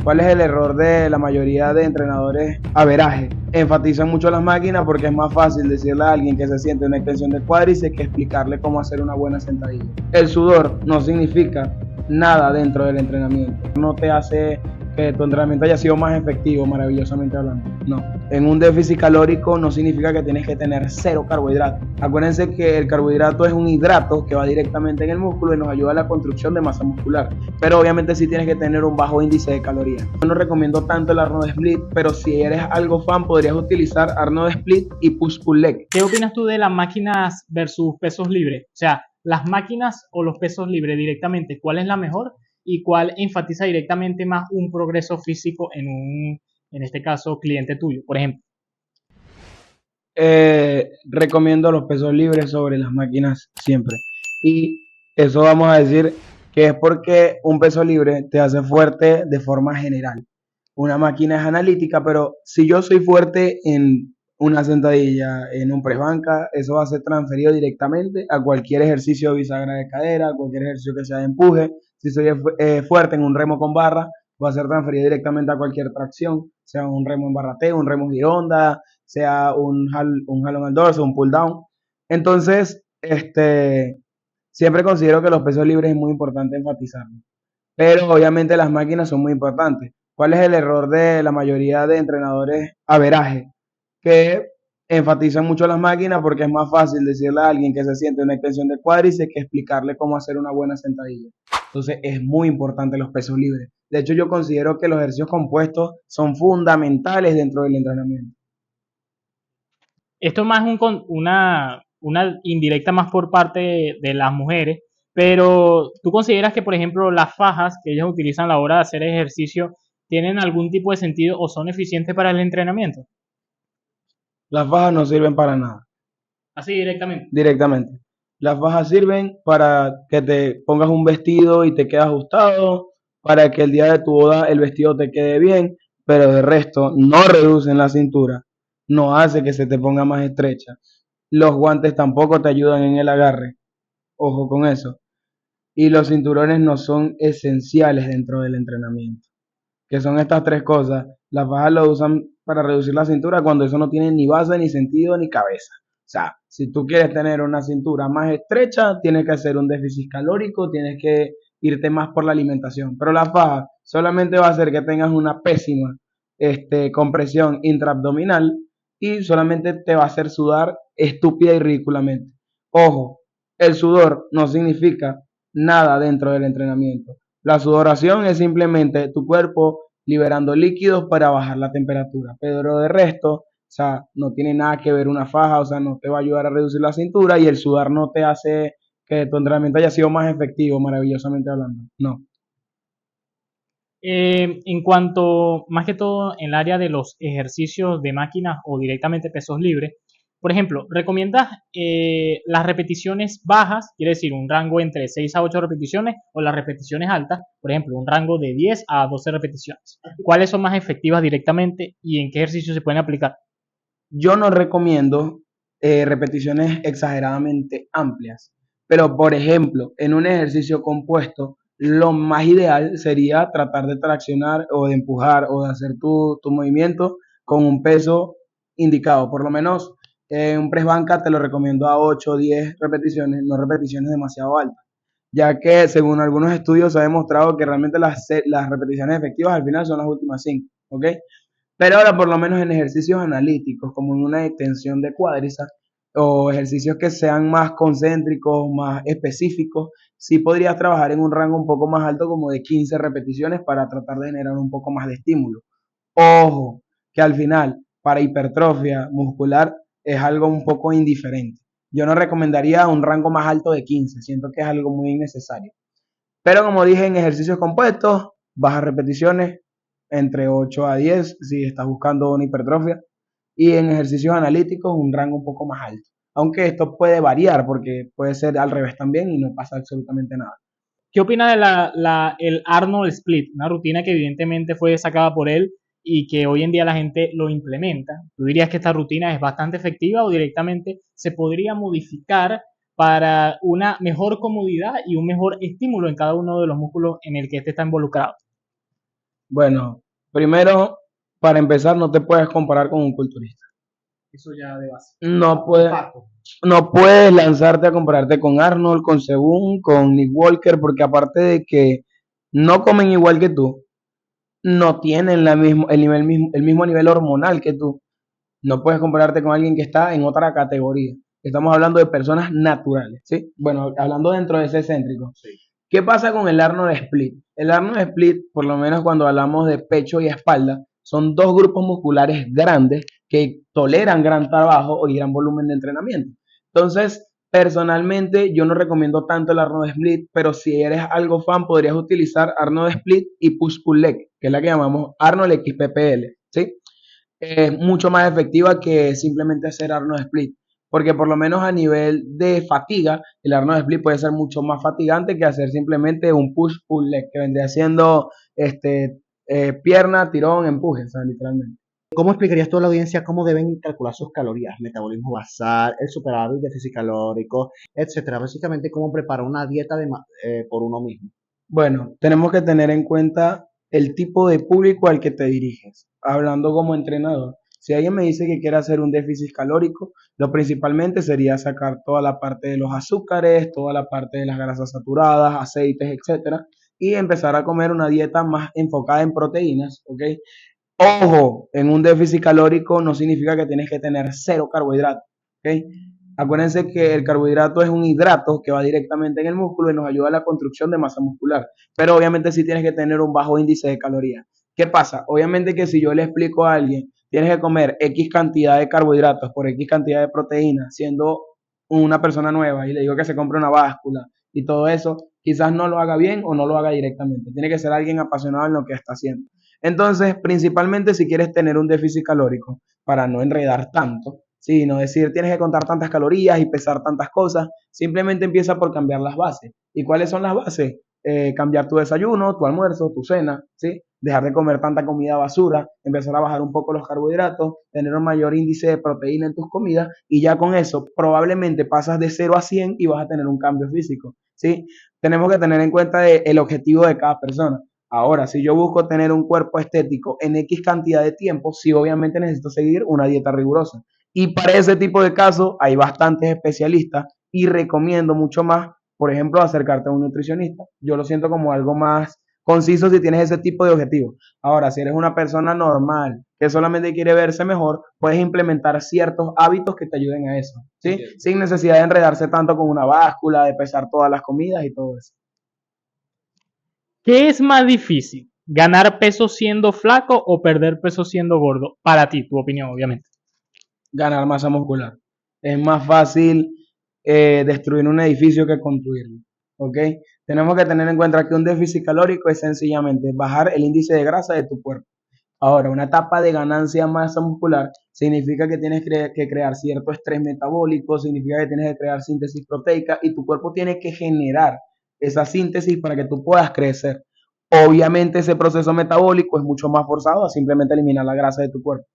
¿Cuál es el error de la mayoría de entrenadores? Averaje. Enfatizan mucho las máquinas porque es más fácil decirle a alguien que se siente una extensión de cuádriceps que explicarle cómo hacer una buena sentadilla. El sudor no significa nada dentro del entrenamiento. No te hace que tu entrenamiento haya sido más efectivo, maravillosamente hablando. No. En un déficit calórico no significa que tienes que tener cero carbohidratos. Acuérdense que el carbohidrato es un hidrato que va directamente en el músculo y nos ayuda a la construcción de masa muscular. Pero obviamente sí tienes que tener un bajo índice de calorías. Yo no recomiendo tanto el Arnold Split, pero si eres algo fan podrías utilizar Arnold Split y Push-Pull Leg. ¿Qué opinas tú de las máquinas versus pesos libres? O sea, las máquinas o los pesos libres directamente, ¿cuál es la mejor y cuál enfatiza directamente más un progreso físico en este caso, cliente tuyo, por ejemplo? Recomiendo los pesos libres sobre las máquinas siempre. Y eso vamos a decir que es porque un peso libre te hace fuerte de forma general. Una máquina es analítica, pero si yo soy fuerte en una sentadilla, en un press banca, eso va a ser transferido directamente a cualquier ejercicio de bisagra de cadera, a cualquier ejercicio que sea de empuje. Si soy fuerte en un remo con barra, va a ser transferido directamente a cualquier tracción, sea un remo en barrateo, un remo gironda, sea un jalón al dorso, un pull down. Entonces, siempre considero que los pesos libres es muy importante enfatizarlo. Pero obviamente las máquinas son muy importantes. ¿Cuál es el error de la mayoría de entrenadores? Averaje, que enfatizan mucho las máquinas porque es más fácil decirle a alguien que se siente una extensión de cuádriceps que explicarle cómo hacer una buena sentadilla. Entonces es muy importante los pesos libres. De hecho, yo considero que los ejercicios compuestos son fundamentales dentro del entrenamiento. Esto más una indirecta más por parte de las mujeres, pero ¿tú consideras que, por ejemplo, las fajas que ellas utilizan a la hora de hacer ejercicio tienen algún tipo de sentido o son eficientes para el entrenamiento? Las fajas no sirven para nada, Así directamente. directamente. Las fajas sirven para que te pongas un vestido y te quede ajustado, para que el día de tu boda el vestido te quede bien, pero de resto no reducen la cintura, no hace que se te ponga más estrecha. Los guantes tampoco te ayudan en el agarre, ojo con eso. Y los cinturones no son esenciales dentro del entrenamiento, que son estas tres cosas. Las fajas lo usan para reducir la cintura cuando eso no tiene ni base, ni sentido, ni cabeza. O sea, si tú quieres tener una cintura más estrecha, tienes que hacer un déficit calórico, tienes que irte más por la alimentación. Pero la faja solamente va a hacer que tengas una pésima compresión intraabdominal y solamente te va a hacer sudar estúpida y ridículamente. Ojo, el sudor no significa nada dentro del entrenamiento. La sudoración es simplemente tu cuerpo liberando líquidos para bajar la temperatura, pero de resto, o sea, no tiene nada que ver una faja, o sea, no te va a ayudar a reducir la cintura y el sudar no te hace que tu entrenamiento haya sido más efectivo, maravillosamente hablando. No. En cuanto, más que todo, en el área de los ejercicios de máquinas o directamente pesos libres, por ejemplo, ¿recomiendas las repeticiones bajas, quiere decir un rango entre 6 a 8 repeticiones, o las repeticiones altas, por ejemplo, un rango de 10 a 12 repeticiones? ¿Cuáles son más efectivas directamente y en qué ejercicios se pueden aplicar? Yo no recomiendo repeticiones exageradamente amplias, pero por ejemplo, en un ejercicio compuesto, lo más ideal sería tratar de traccionar o de empujar o de hacer tu movimiento con un peso indicado. Por lo menos un press banca te lo recomiendo a 8 o 10 repeticiones, no repeticiones demasiado altas, ya que según algunos estudios se ha demostrado que realmente las repeticiones efectivas al final son las últimas 5, ¿ok? Pero ahora, por lo menos en ejercicios analíticos, como en una extensión de cuádriceps o ejercicios que sean más concéntricos, más específicos, sí podrías trabajar en un rango un poco más alto, como de 15 repeticiones, para tratar de generar un poco más de estímulo. Ojo, que al final, para hipertrofia muscular, es algo un poco indiferente. Yo no recomendaría un rango más alto de 15, siento que es algo muy innecesario. Pero como dije, en ejercicios compuestos, bajas repeticiones, entre 8 a 10 si estás buscando una hipertrofia. Y en ejercicios analíticos, un rango un poco más alto. Aunque esto puede variar porque puede ser al revés también y no pasa absolutamente nada. ¿Qué opina de el Arnold Split? Una rutina que evidentemente fue sacada por él y que hoy en día la gente lo implementa. ¿Tú dirías que esta rutina es bastante efectiva o directamente se podría modificar para una mejor comodidad y un mejor estímulo en cada uno de los músculos en el que este está involucrado? Bueno, primero, para empezar, no te puedes comparar con un culturista. Eso ya de base. No De puedes, facto. no puedes lanzarte a compararte con Arnold, con Sebum, con Nick Walker, porque aparte de que no comen igual que tú, no tienen el mismo nivel hormonal que tú. No puedes compararte con alguien que está en otra categoría. Estamos hablando de personas naturales, ¿sí? Bueno, hablando dentro de ese excéntrico. Sí. ¿Qué pasa con el Arnold Split? El Arnold Split, por lo menos cuando hablamos de pecho y espalda, son dos grupos musculares grandes que toleran gran trabajo y gran volumen de entrenamiento. Entonces, personalmente, yo no recomiendo tanto el Arnold Split, pero si eres algo fan, podrías utilizar Arnold Split y Push Pull Leg, que es la que llamamos Arnold XPPL, ¿sí? Es mucho más efectiva que simplemente hacer Arnold Split. Porque por lo menos a nivel de fatiga, el Arnold Split puede ser mucho más fatigante que hacer simplemente un push-pull leg, que vendría siendo pierna, tirón, empuje, o sea, literalmente. ¿Cómo explicarías tú a la audiencia cómo deben calcular sus calorías, metabolismo basal, el superávit, déficit calórico, etcétera? Básicamente, cómo preparar una dieta por uno mismo. Bueno, tenemos que tener en cuenta el tipo de público al que te diriges. Hablando como entrenador, si alguien me dice que quiere hacer un déficit calórico, lo principalmente sería sacar toda la parte de los azúcares, toda la parte de las grasas saturadas, aceites, etcétera, y empezar a comer una dieta más enfocada en proteínas, ¿ok? Ojo, en un déficit calórico no significa que tienes que tener cero carbohidratos, ¿ok? Acuérdense que el carbohidrato es un hidrato que va directamente en el músculo y nos ayuda a la construcción de masa muscular. Pero obviamente sí tienes que tener un bajo índice de calorías. ¿Qué pasa? Obviamente que si yo le explico a alguien, tienes que comer X cantidad de carbohidratos por X cantidad de proteínas, siendo una persona nueva, y le digo que se compre una báscula y todo eso, quizás no lo haga bien o no lo haga directamente. Tiene que ser alguien apasionado en lo que está haciendo. Entonces, principalmente si quieres tener un déficit calórico, para no enredar tanto, sí, no decir tienes que contar tantas calorías y pesar tantas cosas, simplemente empieza por cambiar las bases. ¿Y cuáles son las bases? Cambiar tu desayuno, tu almuerzo, tu cena, ¿sí? Dejar de comer tanta comida basura, empezar a bajar un poco los carbohidratos, tener un mayor índice de proteína en tus comidas y ya con eso probablemente pasas de 0 a 100 y vas a tener un cambio físico, ¿sí? Tenemos que tener en cuenta el objetivo de cada persona. Ahora, si yo busco tener un cuerpo estético en X cantidad de tiempo, sí obviamente necesito seguir una dieta rigurosa. Y para ese tipo de casos hay bastantes especialistas y recomiendo mucho más, por ejemplo, acercarte a un nutricionista. Yo lo siento como algo más conciso si tienes ese tipo de objetivos. Ahora, si eres una persona normal que solamente quiere verse mejor, puedes implementar ciertos hábitos que te ayuden a eso, ¿sí? Entiendo. Sin necesidad de enredarse tanto con una báscula, de pesar todas las comidas y todo eso. ¿Qué es más difícil? ¿Ganar peso siendo flaco o perder peso siendo gordo? Para ti, tu opinión, obviamente. Ganar masa muscular. Es más fácil destruir un edificio que construirlo. ¿Ok? Tenemos que tener en cuenta que un déficit calórico es sencillamente bajar el índice de grasa de tu cuerpo. Ahora, una etapa de ganancia de masa muscular significa que tienes que crear cierto estrés metabólico, significa que tienes que crear síntesis proteica y tu cuerpo tiene que generar esa síntesis para que tú puedas crecer. Obviamente ese proceso metabólico es mucho más forzado a simplemente eliminar la grasa de tu cuerpo.